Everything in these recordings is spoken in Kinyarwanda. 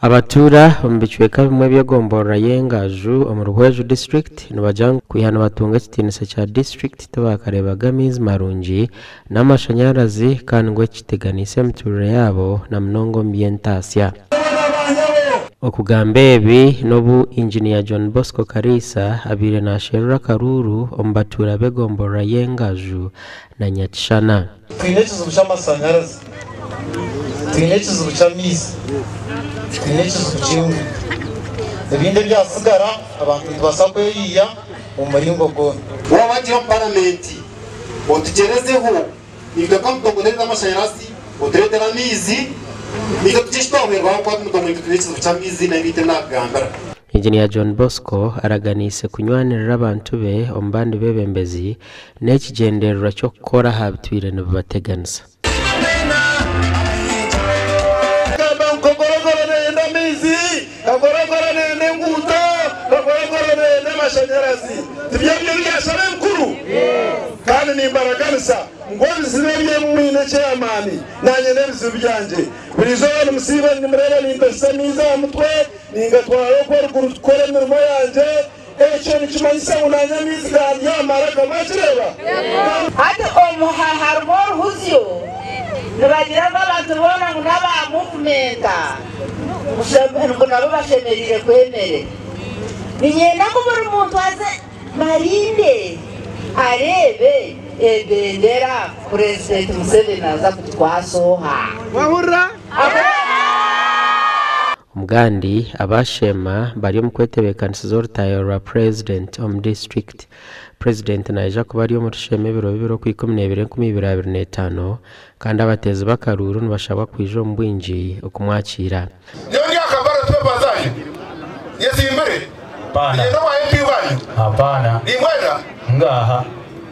Abatura mbicweka bimwe byegombora yengaju omurweju district nibajang kwihana batunga kitinisa cha district tabakareba gamiz marungi n'amashanyarazi kandi ngo kiteganise mturire yabo na mnongo mbientasya okugamba ebi nobu engineer John Bosco Karisa abire na Sherura Karuru ombatura begombora yengaju na Nyatishana twinekizo by'amashanyarazi twinekizo by'amizi twinekizo by'ingu ibindi byasigara abantu tubasakwe yiya mu maringo go wabagiye parliament otugerezeho igakamto neza amashanyarazi oturetera mizi nikatishtomwe kwa mutomwe twinekizo by'amizi na ibite nagambara. Engineer John Bosco araganise kunywanirira abantu be ombandi bebembezi n'ekigendererwa cyo gukora habitwire n'abateganisa amashanyarazi tibyo byashabe mkuru kandi nimbaraganisa ngo bizibye mu mineke y'amani nanye nebizu byanje burizo n'umusiba nimureba n'indasa niza mutwe ningatwara ko gukora imirimo yanje echo nikimanyisa unanya mizi yamara kamachireba ati omuhaharmo huzyo nabagira abantu bona naba movement ngo nabo bashemerire kwemere ninyenda ko buri muntu aze marinde arebe ebendera President Museveni aza kutwasoha wahura Mugandi abashema bari mu kwetebekanisa zortayora president district president naija kuba ari mu rusheme biro ku 12 kandi abateze bakaruru nibashaba kwijo mbwinji okumwakira Nyoni akabara twebazaje yezimbere bana yeno wayepi wanyu hapana ni mwenda ngaha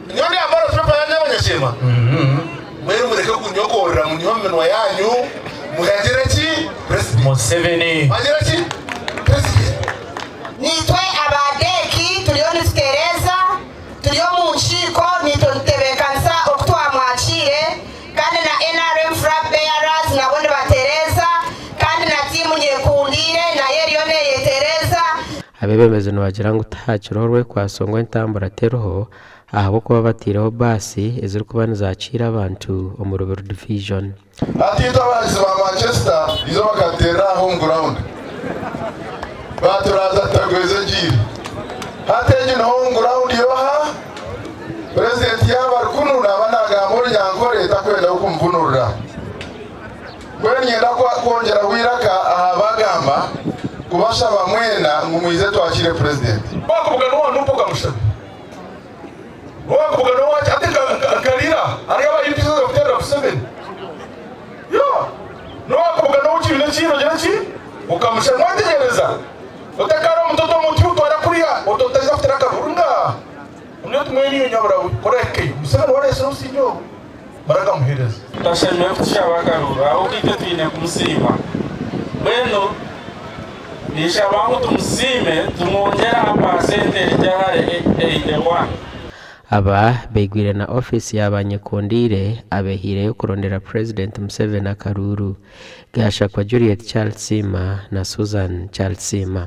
nyoni akabara twebanya abanyashema mwere mureke kunyokorera mu nyomenwa yanyu muhagireki president Museveni muhagireki president nitwe abadeki tulioni stereza tulio mu nshiko nitotebekanisa okutwamwakire kandi na NRM flag bearers nabone batereza kandi na timu nyekundire na yeriyone yetereza abebemeze nwagira ngo utahakirorwe kwasongwa intambara teroho ahabo kuba batiraho basi eziri kubana zacira abantu omurubero division atito abazi ba Manchester izo bakatera home ground baturaza tagweze jiri hateje no home ground yoha president yaba kunura banaga muri yankore takwenda ukumvunura kwenya kongera wiraka abagamba kubasha bamwena ngumuize twakire president bakuvuga no nupoka mushabe bakuvuga no atika karira ari aba yipisa of Museveni yo no bakuvuga no ukibine kino geraki ukamusha mwategereza utakara mtoto mutu arakuria utoteza kuteraka burunga umuntu mweni nyabura koreke Museveni wale so sinyo baraga muhereza tashemye kushabagarura aho kite twine kumusima beno nishabangu tumusime tumwongera amasente ryahare 81 aba begwire na office y'abanyekondire abehire yo kurondera president Museveni Akaruru gasha kwa Juliet Charles Sima na Susan Charles Sima